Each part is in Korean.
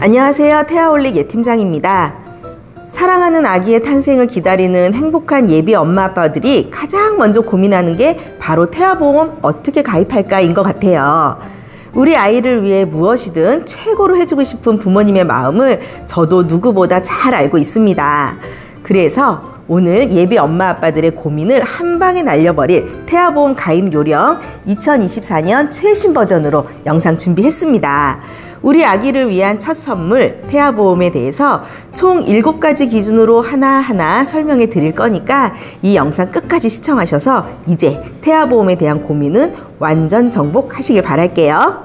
안녕하세요. 태아홀릭 예팀장입니다. 사랑하는 아기의 탄생을 기다리는 행복한 예비 엄마 아빠들이 가장 먼저 고민하는 게 바로 태아보험 어떻게 가입할까인 것 같아요. 우리 아이를 위해 무엇이든 최고로 해주고 싶은 부모님의 마음을 저도 누구보다 잘 알고 있습니다. 그래서 오늘 예비 엄마 아빠들의 고민을 한 방에 날려버릴 태아보험 가입 요령 2024년 최신 버전으로 영상 준비했습니다. 우리 아기를 위한 첫 선물 태아보험에 대해서 총 7가지 기준으로 하나하나 설명해 드릴 거니까 이 영상 끝까지 시청하셔서 이제 태아보험에 대한 고민은 완전 정복하시길 바랄게요.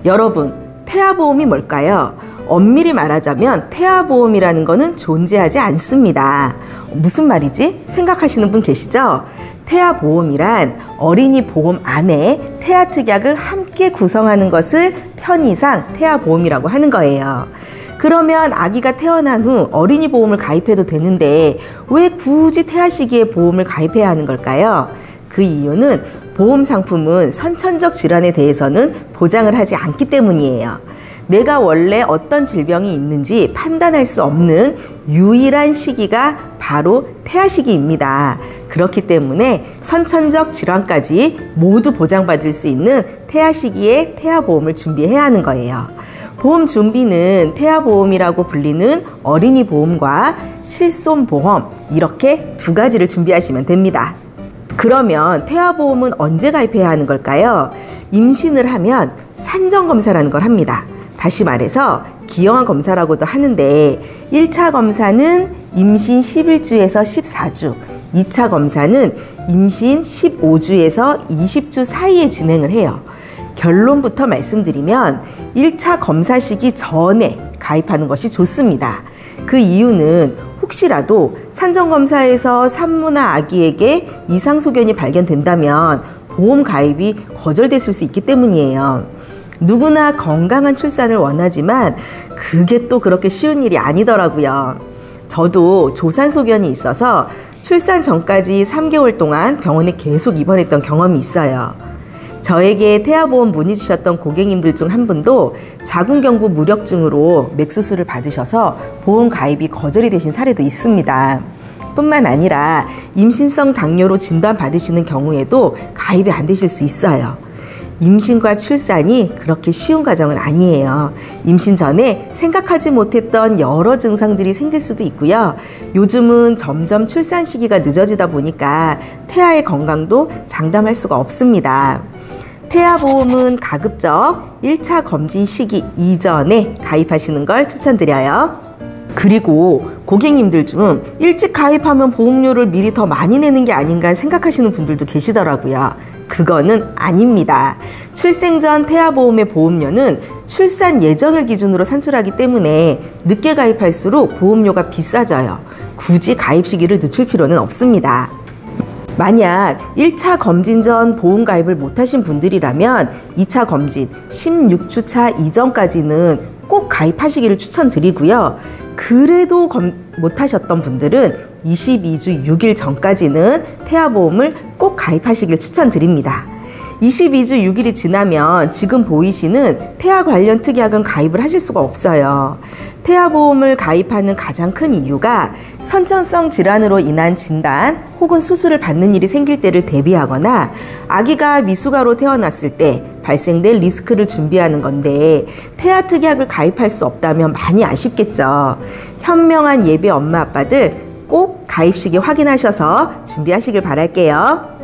여러분, 태아보험이 뭘까요? 엄밀히 말하자면 태아보험이라는 거는 존재하지 않습니다. 무슨 말이지? 생각하시는 분 계시죠? 태아보험이란 어린이 보험 안에 태아특약을 함께 구성하는 것을 편의상 태아보험이라고 하는 거예요. 그러면 아기가 태어난 후 어린이 보험을 가입해도 되는데 왜 굳이 태아 시기에 보험을 가입해야 하는 걸까요? 그 이유는 보험 상품은 선천적 질환에 대해서는 보장을 하지 않기 때문이에요. 내가 원래 어떤 질병이 있는지 판단할 수 없는 유일한 시기가 바로 태아 시기입니다. 그렇기 때문에 선천적 질환까지 모두 보장받을 수 있는 태아 시기에 태아보험을 준비해야 하는 거예요. 보험 준비는 태아보험이라고 불리는 어린이 보험과 실손보험 이렇게 2가지를 준비하시면 됩니다. 그러면 태아보험은 언제 가입해야 하는 걸까요? 임신을 하면 산정검사라는 걸 합니다. 다시 말해서 기형아 검사라고도 하는데 1차 검사는 임신 11주에서 14주, 2차 검사는 임신 15주에서 20주 사이에 진행을 해요. 결론부터 말씀드리면 1차 검사 시기 전에 가입하는 것이 좋습니다. 그 이유는 혹시라도 산정검사에서 산모나 아기에게 이상소견이 발견된다면 보험 가입이 거절됐을 수 있기 때문이에요. 누구나 건강한 출산을 원하지만 그게 또 그렇게 쉬운 일이 아니더라고요. 저도 조산소견이 있어서 출산 전까지 3개월 동안 병원에 계속 입원했던 경험이 있어요. 저에게 태아보험 문의 주셨던 고객님들 중 한 분도 자궁경부 무력증으로 맥수술을 받으셔서 보험 가입이 거절이 되신 사례도 있습니다. 뿐만 아니라 임신성 당뇨로 진단받으시는 경우에도 가입이 안 되실 수 있어요. 임신과 출산이 그렇게 쉬운 과정은 아니에요. 임신 전에 생각하지 못했던 여러 증상들이 생길 수도 있고요. 요즘은 점점 출산 시기가 늦어지다 보니까 태아의 건강도 장담할 수가 없습니다. 태아보험은 가급적 1차 검진 시기 이전에 가입하시는 걸 추천드려요. 그리고 고객님들 중 일찍 가입하면 보험료를 미리 더 많이 내는 게 아닌가 생각하시는 분들도 계시더라고요. 그거는 아닙니다. 출생 전 태아보험의 보험료는 출산 예정일 기준으로 산출하기 때문에 늦게 가입할수록 보험료가 비싸져요. 굳이 가입 시기를 늦출 필요는 없습니다. 만약 1차 검진 전 보험 가입을 못하신 분들이라면 2차 검진 16주차 이전까지는 꼭 가입하시기를 추천드리고요. 그래도 못하셨던 분들은 22주 6일 전까지는 태아보험을 꼭 가입하시길 추천드립니다. 22주 6일이 지나면 지금 보이시는 태아 관련 특약은 가입을 하실 수가 없어요. 태아보험을 가입하는 가장 큰 이유가 선천성 질환으로 인한 진단 혹은 수술을 받는 일이 생길 때를 대비하거나 아기가 미숙아로 태어났을 때 발생될 리스크를 준비하는 건데 태아 특약을 가입할 수 없다면 많이 아쉽겠죠. 현명한 예비 엄마 아빠들 꼭 가입 시기 확인하셔서 준비하시길 바랄게요.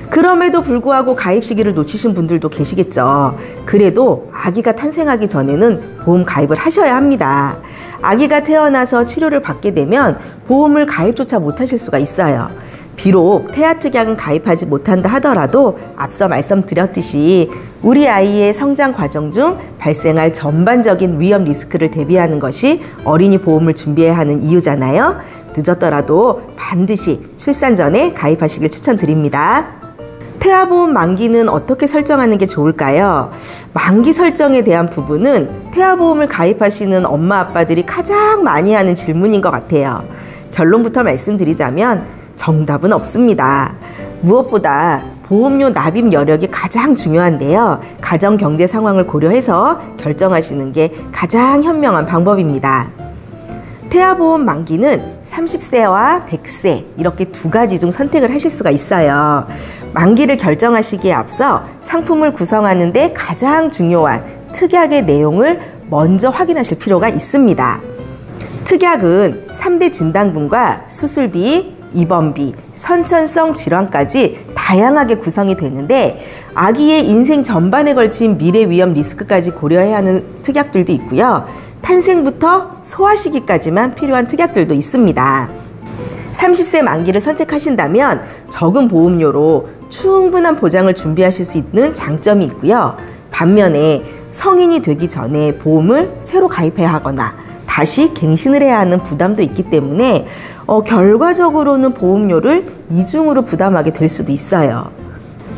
그럼에도 불구하고 가입 시기를 놓치신 분들도 계시겠죠. 그래도 아기가 탄생하기 전에는 보험 가입을 하셔야 합니다. 아기가 태어나서 치료를 받게 되면 보험을 가입조차 못하실 수가 있어요. 비록 태아특약은 가입하지 못한다 하더라도 앞서 말씀드렸듯이 우리 아이의 성장 과정 중 발생할 전반적인 위험 리스크를 대비하는 것이 어린이 보험을 준비해야 하는 이유잖아요. 늦었더라도 반드시 출산 전에 가입하시길 추천드립니다. 태아보험 만기는 어떻게 설정하는 게 좋을까요? 만기 설정에 대한 부분은 태아보험을 가입하시는 엄마 아빠들이 가장 많이 하는 질문인 것 같아요. 결론부터 말씀드리자면 정답은 없습니다. 무엇보다 보험료 납입 여력이 가장 중요한데요. 가정 경제 상황을 고려해서 결정하시는 게 가장 현명한 방법입니다. 태아보험 만기는 30세와 100세 이렇게 두 가지 중 선택을 하실 수가 있어요. 만기를 결정하시기에 앞서 상품을 구성하는 데 가장 중요한 특약의 내용을 먼저 확인하실 필요가 있습니다. 특약은 3대 진단금과 수술비, 입원비, 선천성 질환까지 다양하게 구성이 되는데 아기의 인생 전반에 걸친 미래 위험 리스크까지 고려해야 하는 특약들도 있고요. 탄생부터 소아 시기까지만 필요한 특약들도 있습니다. 30세 만기를 선택하신다면 적은 보험료로 충분한 보장을 준비하실 수 있는 장점이 있고요. 반면에 성인이 되기 전에 보험을 새로 가입해야 하거나 다시 갱신을 해야 하는 부담도 있기 때문에 결과적으로는 보험료를 이중으로 부담하게 될 수도 있어요.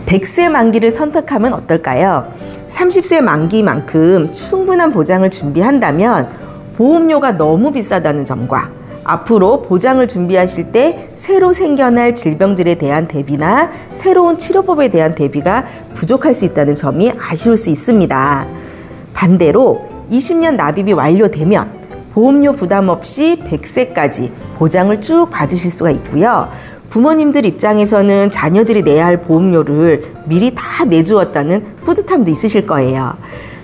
100세 만기를 선택하면 어떨까요? 30세 만기만큼 충분한 보장을 준비한다면 보험료가 너무 비싸다는 점과 앞으로 보장을 준비하실 때 새로 생겨날 질병들에 대한 대비나 새로운 치료법에 대한 대비가 부족할 수 있다는 점이 아쉬울 수 있습니다. 반대로 20년 납입이 완료되면 보험료 부담 없이 100세까지 보장을 쭉 받으실 수가 있고요. 부모님들 입장에서는 자녀들이 내야 할 보험료를 미리 다 내주었다는 뿌듯함도 있으실 거예요.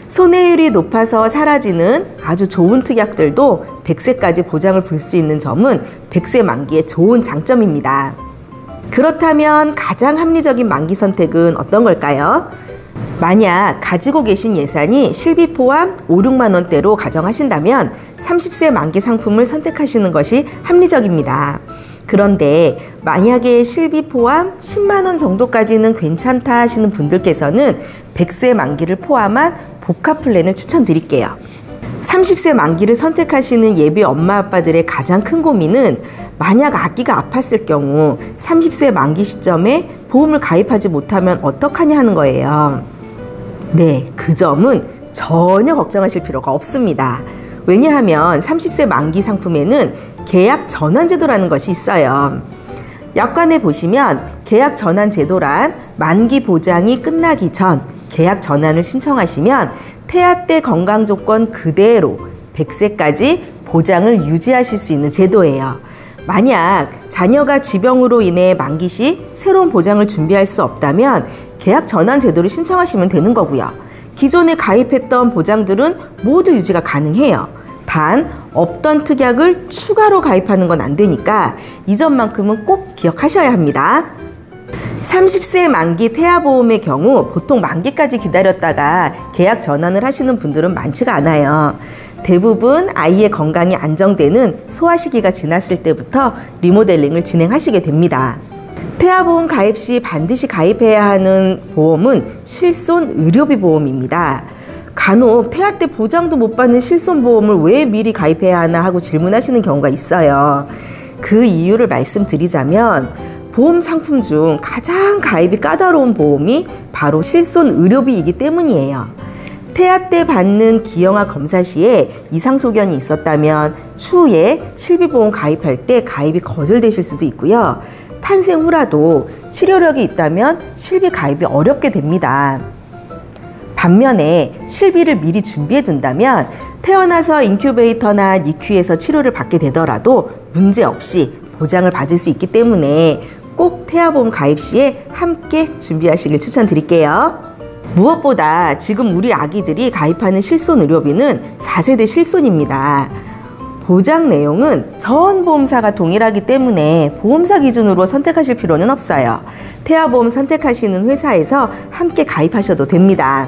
손해율이 높아서 사라지는 아주 좋은 특약들도 100세까지 보장을 볼 수 있는 점은 100세 만기의 좋은 장점입니다. 그렇다면 가장 합리적인 만기 선택은 어떤 걸까요? 만약 가지고 계신 예산이 실비 포함 5, 6만 원대로 가정하신다면 30세 만기 상품을 선택하시는 것이 합리적입니다. 그런데 만약에 실비 포함 10만 원 정도까지는 괜찮다 하시는 분들께서는 100세 만기를 포함한 복합 플랜을 추천드릴게요. 30세 만기를 선택하시는 예비 엄마 아빠들의 가장 큰 고민은 만약 아기가 아팠을 경우 30세 만기 시점에 보험을 가입하지 못하면 어떡하냐 하는 거예요. 네, 그 점은 전혀 걱정하실 필요가 없습니다. 왜냐하면 30세 만기 상품에는 계약 전환 제도라는 것이 있어요. 약관에 보시면 계약 전환 제도란 만기 보장이 끝나기 전 계약 전환을 신청하시면 태아 때 건강 조건 그대로 100세까지 보장을 유지하실 수 있는 제도예요. 만약 자녀가 지병으로 인해 만기 시 새로운 보장을 준비할 수 없다면 계약 전환 제도를 신청하시면 되는 거고요. 기존에 가입했던 보장들은 모두 유지가 가능해요. 단 없던 특약을 추가로 가입하는 건 안 되니까 이 점만큼은 꼭 기억하셔야 합니다. 30세 만기 태아보험의 경우 보통 만기까지 기다렸다가 계약 전환을 하시는 분들은 많지가 않아요. 대부분 아이의 건강이 안정되는 소아 시기가 지났을 때부터 리모델링을 진행하시게 됩니다. 태아보험 가입 시 반드시 가입해야 하는 보험은 실손 의료비 보험입니다. 간혹 태아 때 보장도 못 받는 실손보험을 왜 미리 가입해야 하나 하고 질문하시는 경우가 있어요. 그 이유를 말씀드리자면 보험 상품 중 가장 가입이 까다로운 보험이 바로 실손 의료비이기 때문이에요. 태아 때 받는 기형아 검사 시에 이상 소견이 있었다면 추후에 실비보험 가입할 때 가입이 거절되실 수도 있고요. 탄생 후라도 치료력이 있다면 실비 가입이 어렵게 됩니다. 반면에 실비를 미리 준비해 둔다면 태어나서 인큐베이터나 니큐에서 치료를 받게 되더라도 문제없이 보장을 받을 수 있기 때문에 꼭 태아보험 가입 시에 함께 준비하시길 추천드릴게요. 무엇보다 지금 우리 아기들이 가입하는 실손 의료비는 4세대 실손입니다. 보장 내용은 전 보험사가 동일하기 때문에 보험사 기준으로 선택하실 필요는 없어요. 태아보험 선택하시는 회사에서 함께 가입하셔도 됩니다.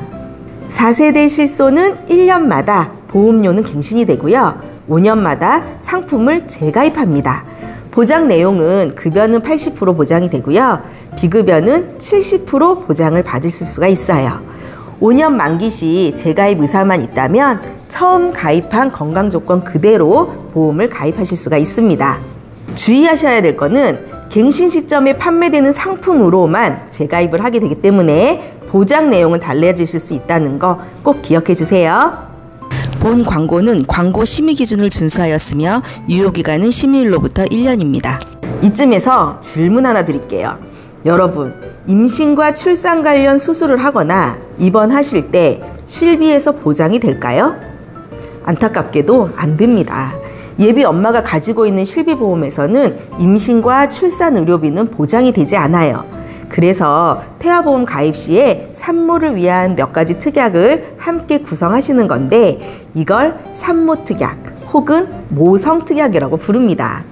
4세대 실손은 1년마다 보험료는 갱신이 되고요. 5년마다 상품을 재가입합니다. 보장 내용은 급여는 80% 보장이 되고요. 비급여는 70% 보장을 받으실 수가 있어요. 5년 만기 시 재가입 의사만 있다면 처음 가입한 건강 조건 그대로 보험을 가입하실 수가 있습니다. 주의하셔야 될 거는 갱신 시점에 판매되는 상품으로만 재가입을 하게 되기 때문에 보장 내용은 달라지실 수 있다는 거 꼭 기억해 주세요. 본 광고는 광고 심의 기준을 준수하였으며 유효기간은 심의일로부터 1년입니다. 이쯤에서 질문 하나 드릴게요. 여러분, 임신과 출산 관련 수술을 하거나 입원하실 때 실비에서 보장이 될까요? 안타깝게도 안 됩니다. 예비 엄마가 가지고 있는 실비보험에서는 임신과 출산 의료비는 보장이 되지 않아요. 그래서 태아보험 가입 시에 산모를 위한 몇 가지 특약을 함께 구성하시는 건데 이걸 산모특약 혹은 모성특약이라고 부릅니다.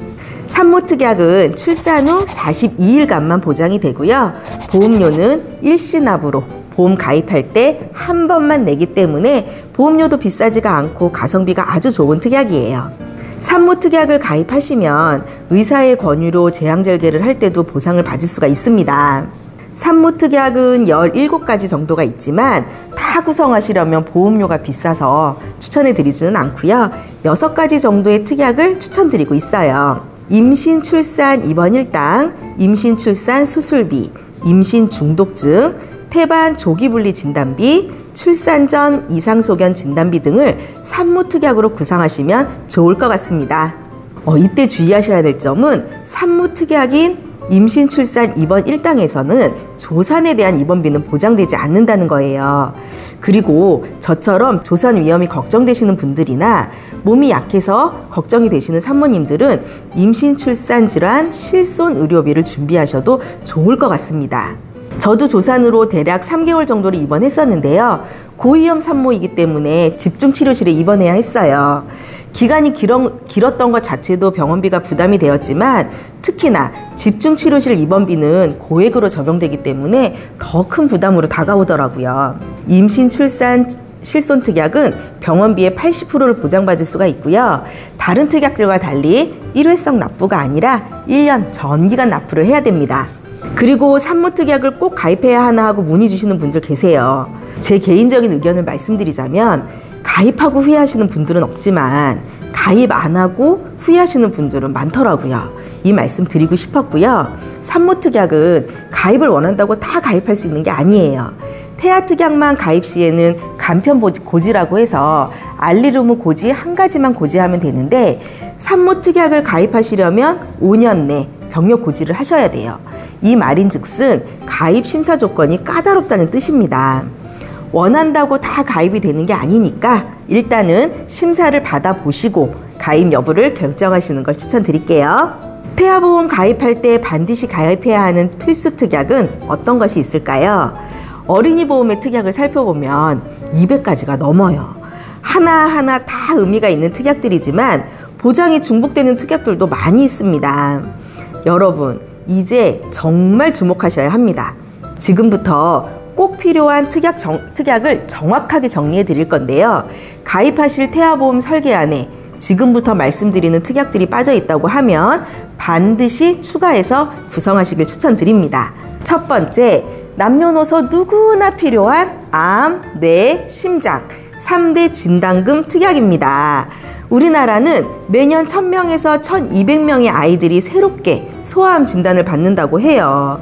산모특약은 출산 후 42일간만 보장이 되고요. 보험료는 일시납으로 보험 가입할 때 한 번만 내기 때문에 보험료도 비싸지가 않고 가성비가 아주 좋은 특약이에요. 산모특약을 가입하시면 의사의 권유로 제왕절개를 할 때도 보상을 받을 수가 있습니다. 산모특약은 17가지 정도가 있지만 다 구성하시려면 보험료가 비싸서 추천해 드리지는 않고요. 6가지 정도의 특약을 추천드리고 있어요. 임신, 출산, 입원 일당, 임신, 출산, 수술비, 임신 중독증, 태반 조기분리 진단비, 출산 전 이상소견 진단비 등을 산모특약으로 구성하시면 좋을 것 같습니다. 이때 주의하셔야 될 점은 산모특약인 임신, 출산, 입원 일당에서는 조산에 대한 입원비는 보장되지 않는다는 거예요. 그리고 저처럼 조산 위험이 걱정되시는 분들이나 몸이 약해서 걱정이 되시는 산모님들은 임신, 출산 질환, 실손 의료비를 준비하셔도 좋을 것 같습니다. 저도 조산으로 대략 3개월 정도를 입원했었는데요. 고위험 산모이기 때문에 집중치료실에 입원해야 했어요. 기간이 길었던 것 자체도 병원비가 부담이 되었지만 특히나 집중치료실 입원비는 고액으로 적용되기 때문에 더 큰 부담으로 다가오더라고요. 임신, 출산, 실손 특약은 병원비의 80%를 보장받을 수가 있고요. 다른 특약들과 달리 일회성 납부가 아니라 1년 전기간 납부를 해야 됩니다. 그리고 산모특약을 꼭 가입해야 하나 하고 문의 주시는 분들 계세요. 제 개인적인 의견을 말씀드리자면 가입하고 후회하시는 분들은 없지만 가입 안 하고 후회하시는 분들은 많더라고요. 이 말씀 드리고 싶었고요. 산모특약은 가입을 원한다고 다 가입할 수 있는 게 아니에요. 태아특약만 가입 시에는 간편고지라고 해서 알리루무 고지 한 가지만 고지하면 되는데 산모특약을 가입하시려면 5년 내 병력 고지를 하셔야 돼요. 이 말인즉슨 가입 심사 조건이 까다롭다는 뜻입니다. 원한다고 다 가입이 되는 게 아니니까 일단은 심사를 받아보시고 가입 여부를 결정하시는 걸 추천드릴게요. 태아보험 가입할 때 반드시 가입해야 하는 필수 특약은 어떤 것이 있을까요? 어린이 보험의 특약을 살펴보면 200가지가 넘어요. 하나하나 다 의미가 있는 특약들이지만 보장이 중복되는 특약들도 많이 있습니다. 여러분, 이제 정말 주목하셔야 합니다. 지금부터 꼭 필요한 특약을 정확하게 정리해 드릴 건데요. 가입하실 태아보험 설계안에 지금부터 말씀드리는 특약들이 빠져 있다고 하면 반드시 추가해서 구성하시길 추천드립니다. 첫 번째, 남녀노소 누구나 필요한 암, 뇌, 심장 3대 진단금 특약입니다. 우리나라는 매년 1000명에서 1200명의 아이들이 새롭게 소아암 진단을 받는다고 해요.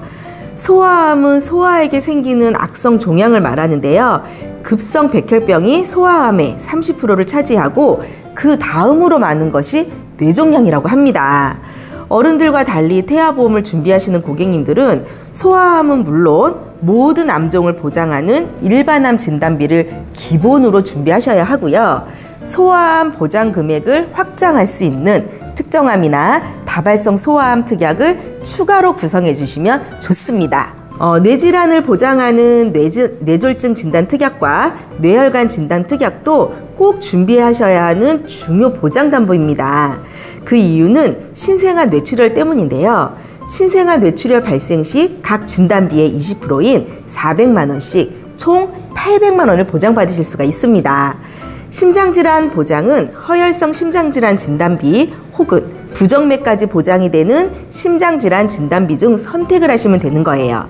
소아암은 소아에게 생기는 악성 종양을 말하는데요. 급성 백혈병이 소아암의 30%를 차지하고 그 다음으로 많은 것이 뇌종양이라고 합니다. 어른들과 달리 태아보험을 준비하시는 고객님들은 소아암은 물론 모든 암종을 보장하는 일반암 진단비를 기본으로 준비하셔야 하고요. 소아암 보장 금액을 확장할 수 있는 특정암이나 다발성 소아암 특약을 추가로 구성해 주시면 좋습니다. 뇌질환을 보장하는 뇌졸중 진단 특약과 뇌혈관 진단 특약도 꼭 준비하셔야 하는 중요 보장 담보입니다. 그 이유는 신생아 뇌출혈 때문인데요. 신생아 뇌출혈 발생 시 각 진단비의 20%인 400만 원씩 총 800만 원을 보장받으실 수가 있습니다. 심장질환 보장은 허혈성 심장질환 진단비 혹은 부정맥까지 보장이 되는 심장질환 진단비 중 선택을 하시면 되는 거예요.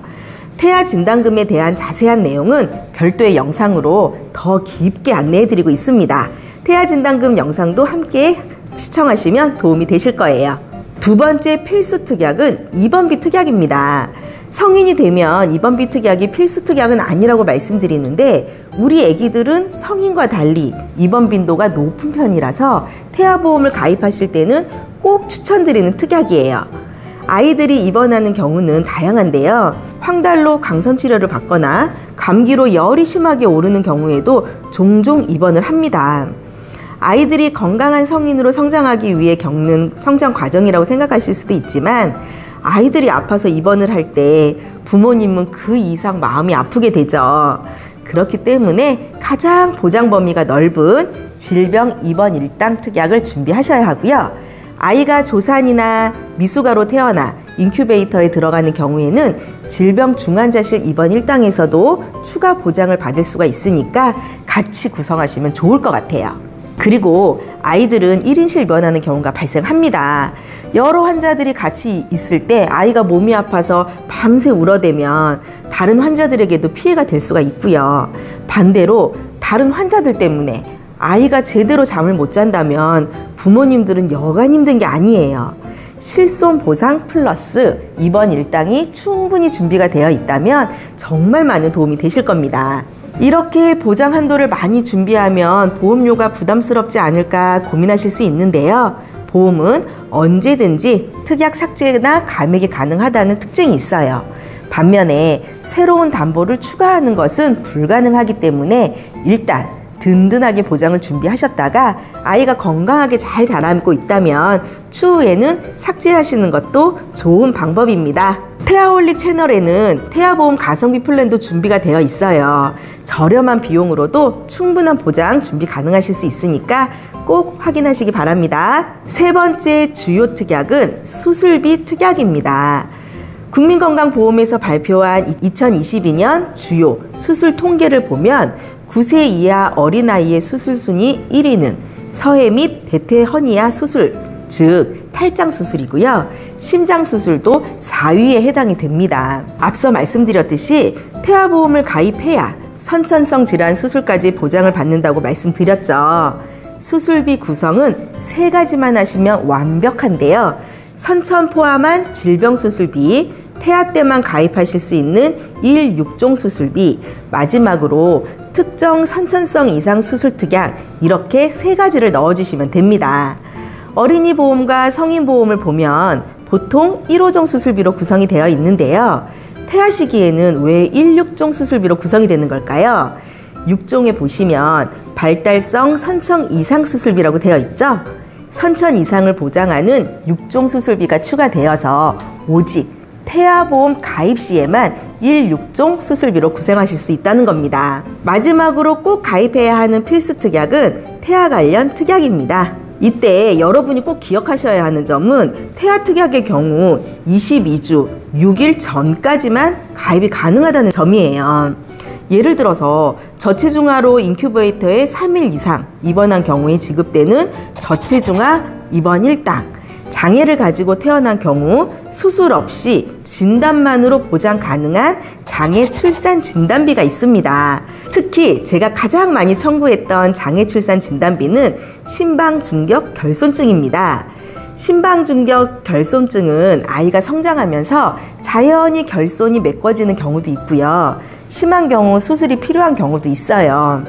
태아 진단금에 대한 자세한 내용은 별도의 영상으로 더 깊게 안내해드리고 있습니다. 태아 진단금 영상도 함께 시청하시면 도움이 되실 거예요. 두 번째 필수 특약은 입원비 특약입니다. 성인이 되면 입원비 특약이 필수 특약은 아니라고 말씀드리는데 우리 아기들은 성인과 달리 입원 빈도가 높은 편이라서 태아보험을 가입하실 때는 꼭 추천드리는 특약이에요. 아이들이 입원하는 경우는 다양한데요. 황달로 강선 치료를 받거나 감기로 열이 심하게 오르는 경우에도 종종 입원을 합니다. 아이들이 건강한 성인으로 성장하기 위해 겪는 성장 과정이라고 생각하실 수도 있지만 아이들이 아파서 입원을 할 때 부모님은 그 이상 마음이 아프게 되죠. 그렇기 때문에 가장 보장 범위가 넓은 질병 입원 일당 특약을 준비하셔야 하고요. 아이가 조산이나 미숙아로 태어나 인큐베이터에 들어가는 경우에는 질병 중환자실 입원 일당에서도 추가 보장을 받을 수가 있으니까 같이 구성하시면 좋을 것 같아요. 그리고 아이들은 1인실 입원하는 경우가 발생합니다. 여러 환자들이 같이 있을 때 아이가 몸이 아파서 밤새 울어대면 다른 환자들에게도 피해가 될 수가 있고요. 반대로 다른 환자들 때문에 아이가 제대로 잠을 못 잔다면 부모님들은 여간 힘든 게 아니에요. 실손 보상 플러스 입원 일당이 충분히 준비가 되어 있다면 정말 많은 도움이 되실 겁니다. 이렇게 보장 한도를 많이 준비하면 보험료가 부담스럽지 않을까 고민하실 수 있는데요. 보험은 언제든지 특약 삭제나 감액이 가능하다는 특징이 있어요. 반면에 새로운 담보를 추가하는 것은 불가능하기 때문에 일단 든든하게 보장을 준비하셨다가 아이가 건강하게 잘 자라고 있다면 추후에는 삭제하시는 것도 좋은 방법입니다. 태아홀릭 채널에는 태아보험 가성비 플랜도 준비가 되어 있어요. 저렴한 비용으로도 충분한 보장 준비 가능하실 수 있으니까 꼭 확인하시기 바랍니다. 세 번째 주요 특약은 수술비 특약입니다. 국민건강보험에서 발표한 2022년 주요 수술 통계를 보면 9세 이하 어린아이의 수술 순위 1위는 서해 및 대퇴 허니아 수술, 즉 탈장 수술이고요. 심장 수술도 4위에 해당이 됩니다. 앞서 말씀드렸듯이 태아보험을 가입해야 선천성 질환 수술까지 보장을 받는다고 말씀드렸죠. 수술비 구성은 3가지만 하시면 완벽한데요. 선천 포함한 질병 수술비, 태아 때만 가입하실 수 있는 1, 6종 수술비, 마지막으로 특정 선천성 이상 수술 특약, 이렇게 3가지를 넣어주시면 됩니다. 어린이 보험과 성인 보험을 보면 보통 1호종 수술비로 구성이 되어 있는데요. 태아 시기에는 왜 1, 6종 수술비로 구성이 되는 걸까요? 6종에 보시면 발달성 선천 이상 수술비라고 되어 있죠. 선천 이상을 보장하는 6종 수술비가 추가되어서 오직 태아보험 가입 시에만 1, 6종 수술비로 구성하실 수 있다는 겁니다. 마지막으로 꼭 가입해야 하는 필수 특약은 태아 관련 특약입니다. 이때 여러분이 꼭 기억하셔야 하는 점은 태아 특약의 경우 22주 6일 전까지만 가입이 가능하다는 점이에요. 예를 들어서 저체중아로 인큐베이터에 3일 이상 입원한 경우에 지급되는 저체중아 입원 일당, 장애를 가지고 태어난 경우 수술 없이 진단만으로 보장 가능한 장애 출산 진단비가 있습니다. 특히 제가 가장 많이 청구했던 장애 출산 진단비는 심방중격 결손증입니다. 심방중격 결손증은 아이가 성장하면서 자연히 결손이 메꿔지는 경우도 있고요. 심한 경우 수술이 필요한 경우도 있어요.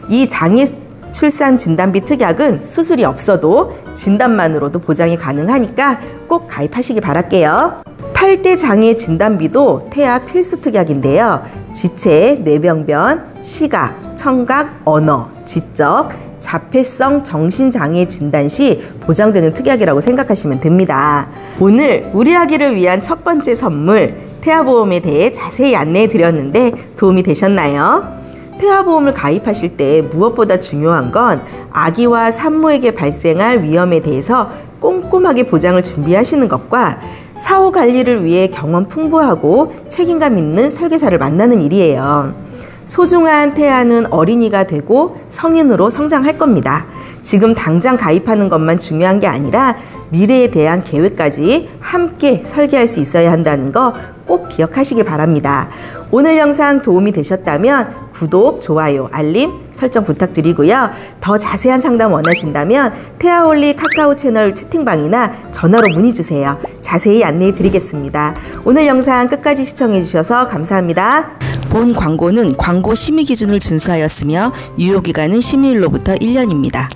이 장애 출산 진단비 특약은 수술이 없어도 진단만으로도 보장이 가능하니까 꼭 가입하시기 바랄게요. 8대 장애 진단비도 태아 필수 특약인데요. 지체, 뇌병변, 시각, 청각, 언어, 지적, 자폐성 정신장애 진단 시 보장되는 특약이라고 생각하시면 됩니다. 오늘 우리 아기를 위한 첫 번째 선물, 태아보험에 대해 자세히 안내해 드렸는데 도움이 되셨나요? 태아보험을 가입하실 때 무엇보다 중요한 건 아기와 산모에게 발생할 위험에 대해서 꼼꼼하게 보장을 준비하시는 것과 사후 관리를 위해 경험 풍부하고 책임감 있는 설계사를 만나는 일이에요. 소중한 태아는 어린이가 되고 성인으로 성장할 겁니다. 지금 당장 가입하는 것만 중요한 게 아니라 미래에 대한 계획까지 함께 설계할 수 있어야 한다는 거 꼭 기억하시기 바랍니다. 오늘 영상 도움이 되셨다면 구독, 좋아요, 알림 설정 부탁드리고요. 더 자세한 상담 원하신다면 태아홀릭 카카오 채널 채팅방이나 전화로 문의 주세요. 자세히 안내해 드리겠습니다. 오늘 영상 끝까지 시청해 주셔서 감사합니다. 본 광고는 광고 심의 기준을 준수하였으며 유효기간은 심의일로부터 1년입니다.